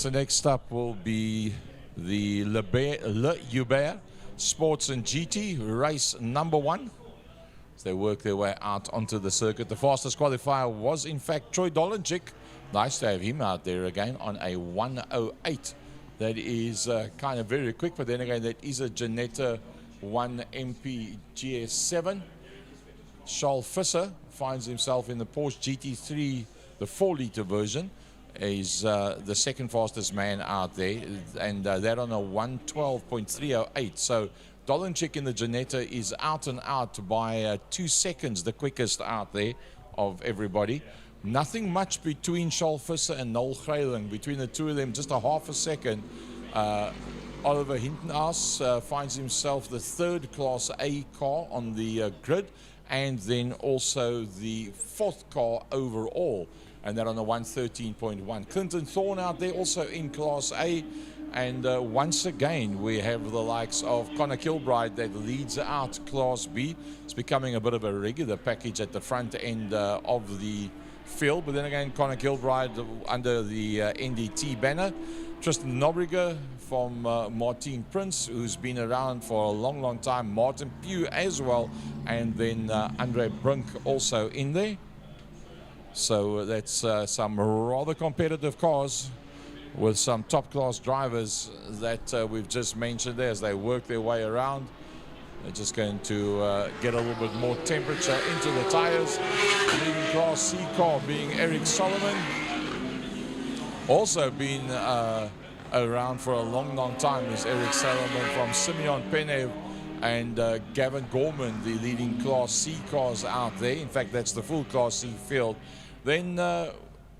So next up will be the Le Joubert Sports and GT race number 1. As they work their way out onto the circuit. The fastest qualifier was in fact Troy Dolenchik. Nice to have him out there again on a 1:08. That is kind of very quick, but then again that is a Janetta 1 MP GS7. Charles Visser finds himself in the Porsche GT3, the 4-litre version. Is the second fastest man out there, and that on a 1:12.308. So Dolenchik in the Janetta is out and out by 2 seconds, the quickest out there of everybody. Nothing much between Charles Visser and Noel Greyling. Between the two of them, just a half a second. Oliver Hintenhaus finds himself the 3rd Class A car on the grid, and then also the 4th car overall, and that on a 1:13.1. Clinton Thorne out there also in Class A, and once again we have the likes of Connor Kilbride that leads out Class B. It's becoming a bit of a regular package at the front end of the field, but then again Connor Kilbride under the NDT banner. Tristan Nobriger from Martin Prince, who's been around for a long time. Martin Pugh as well, and then Andre Brink also in there. So that's some rather competitive cars with some top-class drivers that we've just mentioned there as they work their way around. They're just going to get a little bit more temperature into the tires. The leading Class C car being Eric Solomon. Also been around for a long time is Eric Solomon from Simeon Penev and Gavin Gorman, the leading Class C cars out there. In fact, that's the full Class C field. Then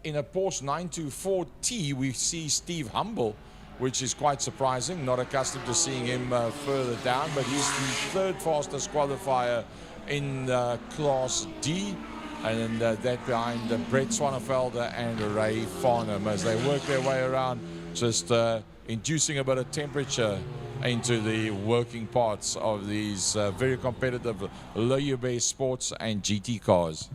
in a Porsche 924T, we see Steve Humble, which is quite surprising. Not accustomed to seeing him further down, but he's the 3rd fastest qualifier in Class D. And that behind Brett Swanefelder and Ray Farnham as they work their way around, just inducing a bit of temperature into the working parts of these very competitive Le Joubert sports and GT cars.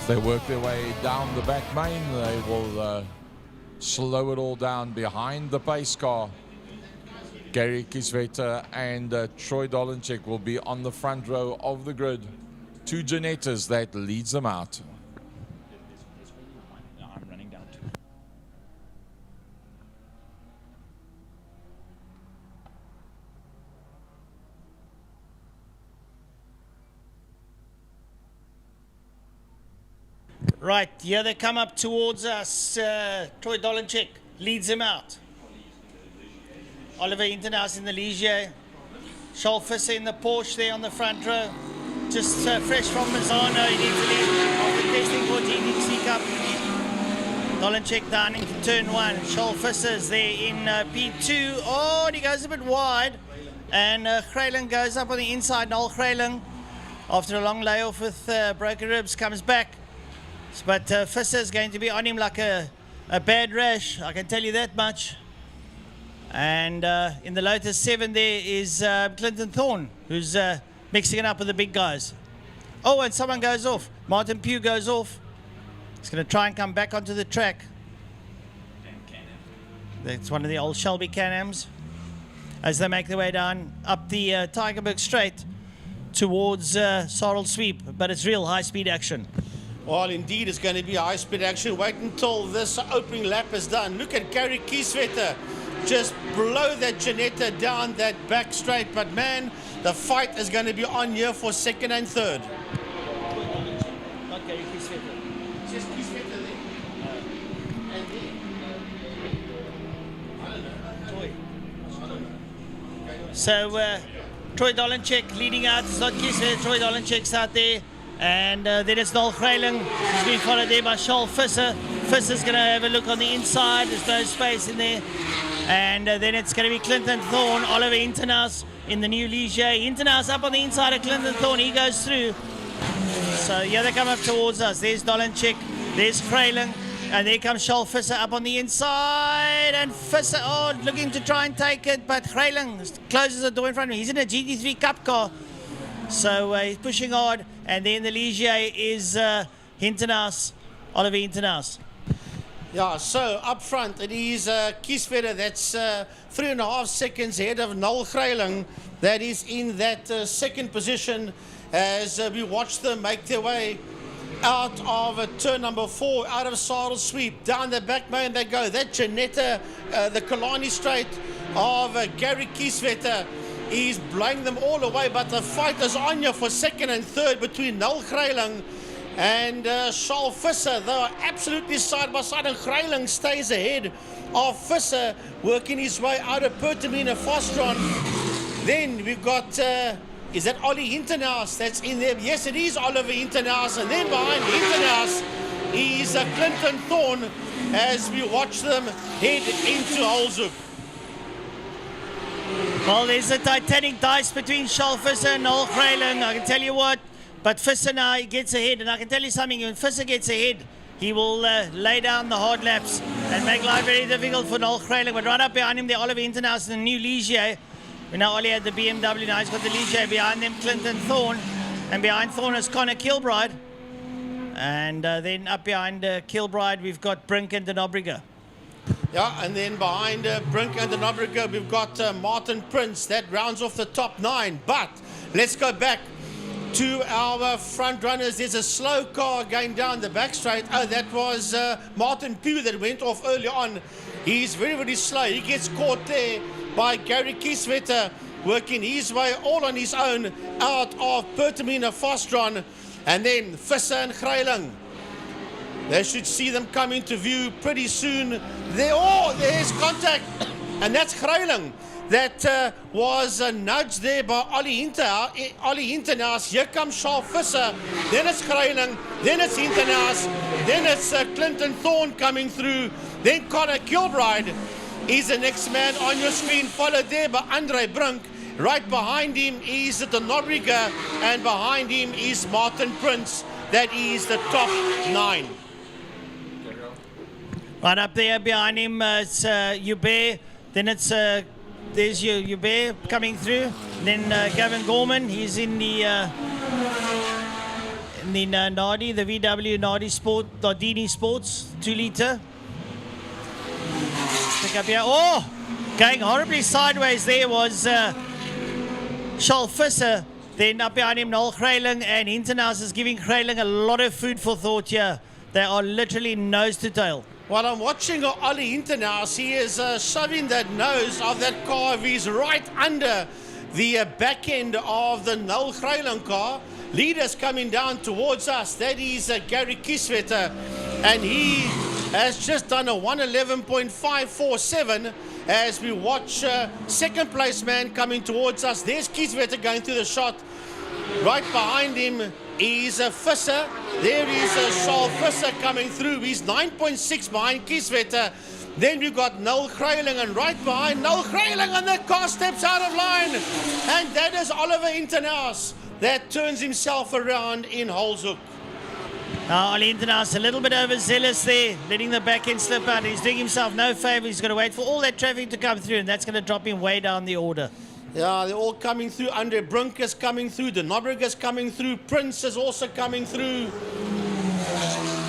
They work their way down the back main. They will slow it all down behind the pace car. Gary Kieswetter and Troy Dolenchik will be on the front row of the grid. 2 Janettas that leads them out. Right, here they come up towards us. Troy Dolenchik leads him out. Oliver Hintenhaus in the Ligier. Charles Visser in the Porsche there on the front row. Just fresh from Mazzano, he needs to lead after testing for GDC Cup. Dolenchik down into turn 1. Charles Visser's there in P2. Oh, and he goes a bit wide. And Greyling goes up on the inside. Noel Greyling, after a long layoff with broken ribs, comes back. But Visser is going to be on him like a bad rash, I can tell you that much. And in the Lotus 7 there is Clinton Thorne, who's mixing it up with the big guys. Oh, and someone goes off. Martin Pugh goes off. He's going to try and come back onto the track. That's one of the old Shelby Can-Ams. As they make their way down up the Tygerberg Straight towards Sarl Sweep. But it's real high-speed action. Well, indeed, it's going to be high-speed action. Wait until this opening lap is done. Look at Gary Kieswetter just blow that Janetta down that back straight. But, man, the fight is going to be on here for 2nd and 3rd. Not Gary Kieswetter. Just Kieswetter there. And then, I don't know. So Troy Dolenchek leading out. It's not Kieswetter, Troy Dolenchek's out there. And then it's Noel Greyling. He's being followed there by Charles Visser. Visser's going to have a look on the inside. There's no space in there. And then it's going to be Clinton Thorne, Oliver Internas in the new Ligier. Internas up on the inside of Clinton Thorne. He goes through. So yeah, they come up towards us. There's Dolenchek. There's Greyling. And there comes Charles Visser up on the inside. And Visser, looking to try and take it. But Greyling closes the door in front of him. He's in a GT3 Cup car. So he's pushing hard. And then the Ligier is Hinternas, Oliver Hinternas. Yeah, so up front it is Kieswetter that's 3.5 seconds ahead of Noel Greyling. That is in that second position as we watch them make their way out of turn number 4, out of Saddle Sweep. Down the back main they go. That Janetta, the Kalani straight of Gary Kieswetter is blowing them all away, but the fight is on you for second and third between Noel Greyling and Charles Visser. They are absolutely side by side, and Greyling stays ahead of Visser, working his way out of Pertamina Fostron. Then we've got, is that Ollie Hinternaus that's in there? Yes, it is Oliver Hinternaus. And then behind Hinternaus is Clinton Thorne as we watch them head into Holzhoek. Well, there's a titanic dice between Charles Visser and Noel Greyling. I can tell you what. But Visser now he gets ahead, and I can tell you something, when Visser gets ahead, he will lay down the hard laps and make life very difficult for Noel Greyling. But right up behind him, the Oliver Internas and the new Ligier. We now Ollie had the BMW, now he's got the Ligier. Behind them, Clinton Thorne. And behind Thorne is Connor Kilbride. And then up behind Kilbride, we've got Brink and Denobriger. Yeah, and then behind Brink and Denobriger, we've got Martin Prince. That rounds off the top 9. But let's go back to our front runners. There's a slow car going down the back straight. Oh, that was Martin Pugh that went off early on. He's very, very slow. He gets caught there by Gary Kieswetter, working his way all on his own out of Pertamina Fostron. And then Visser and Greyling. They should see them come into view pretty soon. There's contact. And that's Greyling. That was nudged there by Ollie Hinternaus. Here comes Charles Visser. Then it's Greyling. Then it's Hinternaus. Then it's Clinton Thorne coming through. Then Connor Kilbride is the next man on your screen, followed there by Andre Brink. Right behind him is the Nobriger, and behind him is Martin Prince. That is the top 9. Right up there behind him, it's Joubert. Then it's there's Joubert coming through. Then Gavin Gorman, he's in the Nardi, the VW Nardi Sport, Dardini Sports 2-litre. Pick up here. Oh, going horribly sideways there was Charles Visser. Then up behind him, Noel Greyling, and Hinternaus is giving Greyling a lot of food for thought here. They are literally nose to tail. While I'm watching Ollie Hinternaus, he is shoving that nose of that car of his right under the back end of the Noel Greyling car. Leaders coming down towards us. That is Gary Kieswetter, and he has just done a 111.547 as we watch second place man coming towards us. There's Kieswetter going through the shot. Right behind him is Visser. There is Charles Visser coming through. He's 9.6 behind Kieswetter. Then we've got Noel Greyling, and right behind Noel Greyling, and the car steps out of line. And that is Oliver Hinternaus that turns himself around in Holzhoek. Now Ollie Hinternaus a little bit overzealous there, letting the back end slip out. He's doing himself no favour. He's going to wait for all that traffic to come through, and that's going to drop him way down the order. Yeah, they're all coming through. Andre Brink is coming through. De Nobriger is coming through. Prince is also coming through.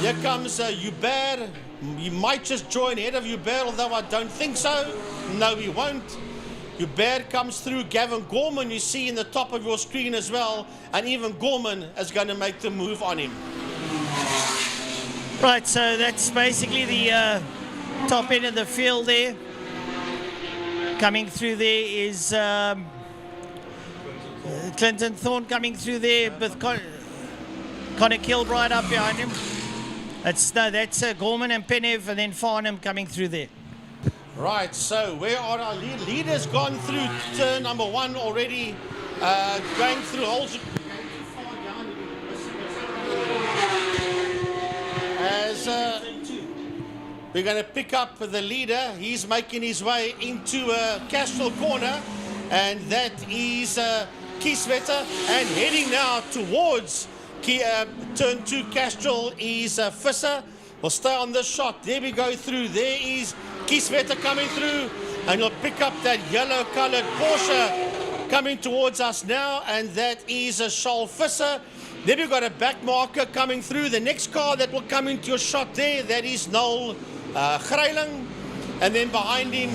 Here comes Joubert. He might just join ahead of Joubert, although I don't think so. No, he won't. Joubert comes through. Gavin Gorman, you see in the top of your screen as well. And even Gorman is going to make the move on him. Right, so that's basically the top end of the field there. Coming through there is Clinton Thorne coming through there with Connor Kilbride up behind him. That's Gorman and Penev, and then Farnham coming through there. Right, so where are our leaders? Gone through turn number 1 already, going through holes. As we're going to pick up the leader, he's making his way into Castrol corner, and that is Kieswetter, and heading now towards turn 2 Castrol is Visser. We'll stay on this shot. There we go through. There is Kieswetter coming through, and he'll pick up that yellow-colored Porsche coming towards us now, and that is a Charles Visser. Then we've got a back marker coming through. The next car that will come into your shot there, that is Noel Greiling. And then behind him,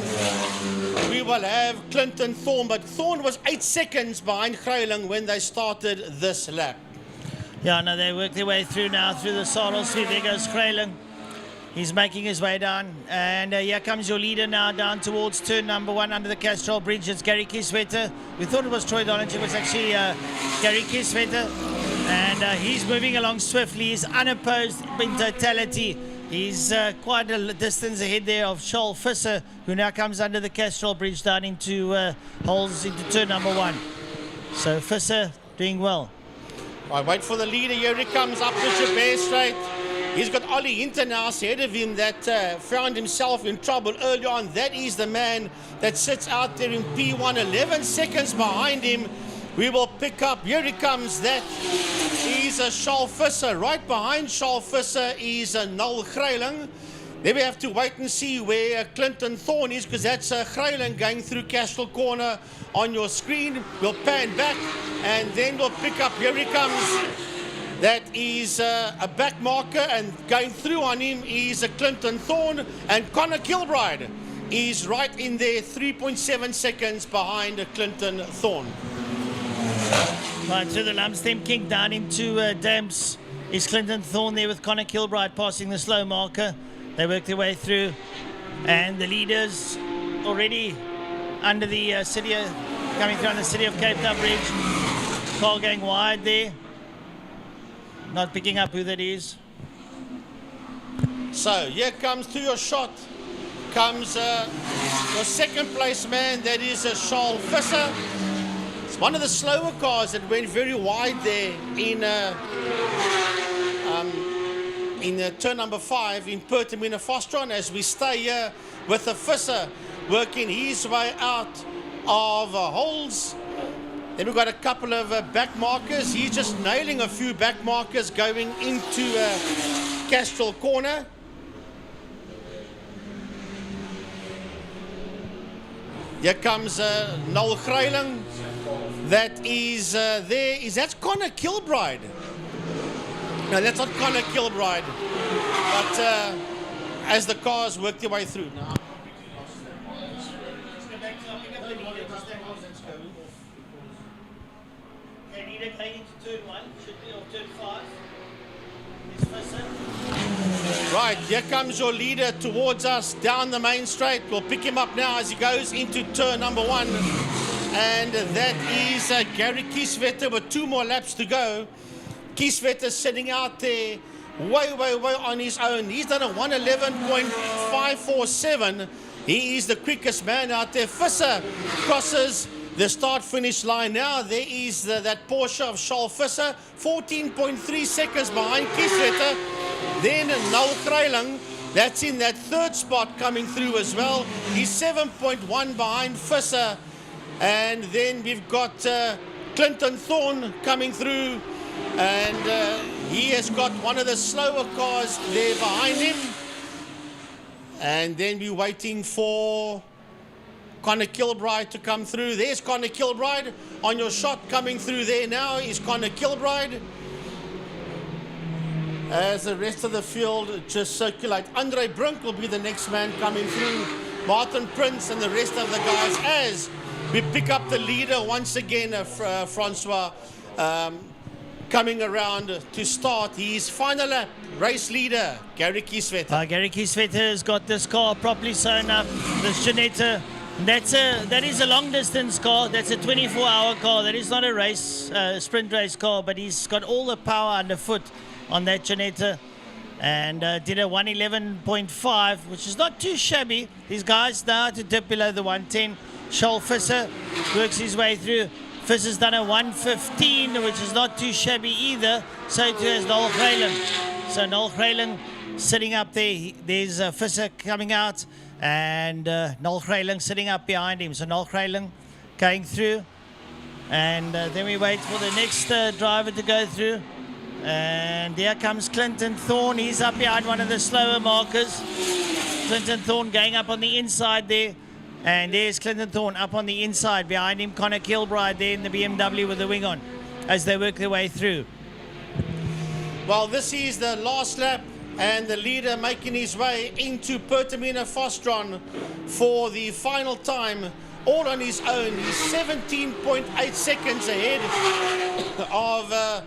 we will have Clinton Thorne. But Thorne was 8 seconds behind Greiling when they started this lap. Yeah, no, they work their way through now through the saddle sweep. There goes Greiling. He's making his way down. And here comes your leader now down towards turn number 1 under the Castrol Bridge. It's Gary Kieswetter. We thought it was Troy Dollinger. It was actually Gary Kieswetter. And he's moving along swiftly. He's unopposed in totality. He's quite a distance ahead there of Charles Visser, who now comes under the Castrol Bridge down into holes into turn number 1. So Visser doing well. I wait for the leader. Here he comes up the Joubert straight. He's got Ollie Hinternaas ahead of him that found himself in trouble early on. That is the man that sits out there in P1, 11 seconds behind him. We will pick up. Here he comes. That is a Charles Visser. Right behind Charles Visser is Noel Greiling. Then we have to wait and see where Clinton Thorne is, because that's Greiling going through Castrol corner on your screen. We'll pan back and then we'll pick up. Here he comes. That is a back marker, and going through on him is Clinton Thorne, and Connor Kilbride is right in there, 3.7 seconds behind Clinton Thorne. Right through the Lumsden King down into Damps is Clinton Thorne there with Connor Kilbride passing the slow marker. They work their way through, and the leaders already under the city, coming through on the City of Cape Town Bridge. Car going wide there. Not picking up who that is. So here comes to your shot. Comes your second place man, that is Charles Visser. It's one of the slower cars that went very wide there in turn number 5 in Pertamina Fostron, as we stay here with the Visser working his way out of holes. Then we've got a couple of back markers. He's just nailing a few back markers going into Castrol corner. Here comes Noel Greiling. That is that's Connor Kilbride. No, that's not Connor Kilbride. But as the cars work their way through now. Right, here comes your leader towards us down the main straight. We'll pick him up now as he goes into turn number 1. And that is Gary Kieswetter with 2 more laps to go. Kieswetter sitting out there way on his own. He's done a 1:11.547. He is the quickest man out there. Visser crosses the start-finish line now. There is that Porsche of Charles Visser, 14.3 seconds behind Kieswetter. Then Noel Greiling, that's in that 3rd spot coming through as well. He's 7.1 behind Visser. And then we've got Clinton Thorne coming through. And he has got one of the slower cars there behind him. And then we're waiting for Connor Kilbride to come through. There's Connor Kilbride on your shot. Coming through there now is Connor Kilbride. As the rest of the field just circulate. Andre Brink will be the next man coming through. Martin Prince and the rest of the guys as we pick up the leader once again, Francois, coming around to start his final lap. Race leader, Gary Kieswetter. Gary Kieswetter has got this car properly sewn up. This Janetta. That is a long distance car. That's a 24-hour car. That is not a race, sprint race car, but he's got all the power underfoot on that Janetta. and did a 111.5, which is not too shabby. These guys know how to dip below the 110. Shoal Visser works his way through. Visser's done a 115, which is not too shabby either. So too has Noel Grayling. So Noel Grayling sitting up there. There's Visser coming out, and Noel Grayling sitting up behind him. So Noel Grayling going through, and then we wait for the next driver to go through. And here comes Clinton Thorne. He's up behind one of the slower markers. Clinton Thorne going up on the inside there. And there's Clinton Thorne up on the inside. Behind him, Connor Kilbride there in the BMW with the wing on as they work their way through. Well, this is the last lap, and the leader making his way into Pertamina Fostron for the final time, all on his own. He's 17.8 seconds ahead of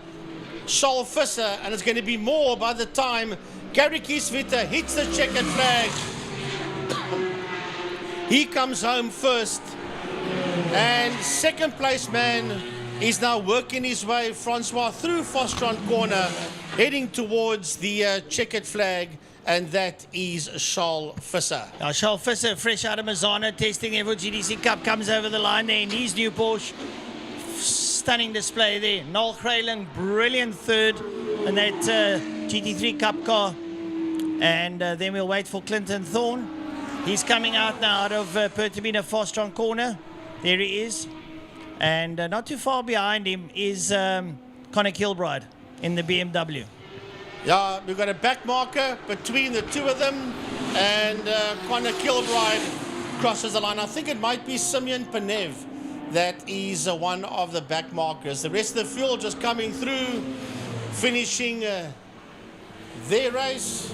Shoal Visser, and it's going to be more by the time Gary Kieswetter hits the checkered flag. He comes home first, and second place man is now working his way, Francois, through Fostron corner, heading towards the checkered flag, and that is Shoal Visser. Now, Shoal Visser, fresh out of Mazana, testing Evo GDC Cup, comes over the line there in his new Porsche. Stunning display there. Noel Grayling, brilliant third in that GT3 Cup car. And then we'll wait for Clinton Thorne. He's coming out now out of Pertamina Fostron corner. There he is. And not too far behind him is Connor Kilbride in the BMW. Yeah, we've got a back marker between the two of them, and Connor Kilbride crosses the line. I think it might be Simeon Panev that is one of the back markers. The rest of the field just coming through, finishing their race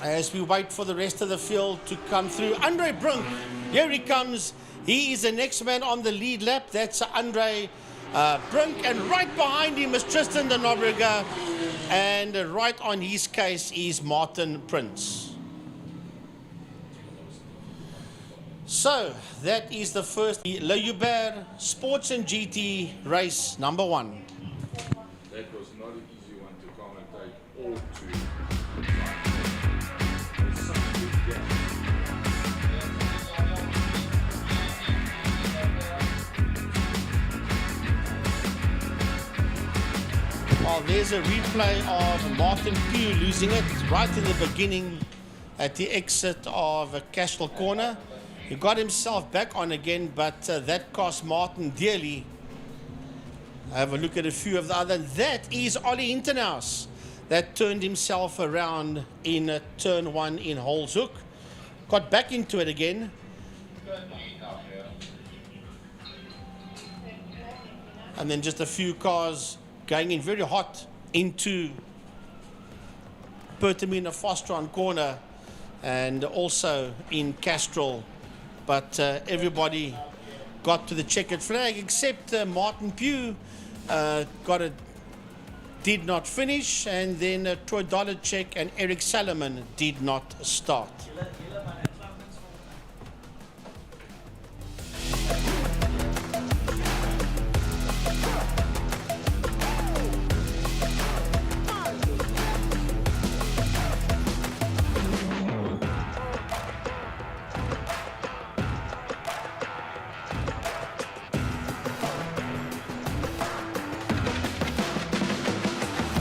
as we wait for the rest of the field to come through. Andre Brunk, here he comes. He is the next man on the lead lap. That's Andre Brunk, and right behind him is Tristan de Nobrega, and right on his case is Martin Prince. So that is the first Le Joubert Sports and GT race number 1. That was not an easy one to commentate or to. Well, there's a replay of Martin Pugh losing it right in the beginning at the exit of Castell Corner. He got himself back on again, but that cost Martin dearly. Have a look at a few of the other. That is Ollie Internaus that turned himself around in turn 1 in Holshoek. Got back into it again. And then just a few cars going in very hot into Pertamina Fostron corner and also in Castrol. But everybody got to the checkered flag except Martin Pugh did not finish, and then Troy Dollarchek and Eric Salomon did not start.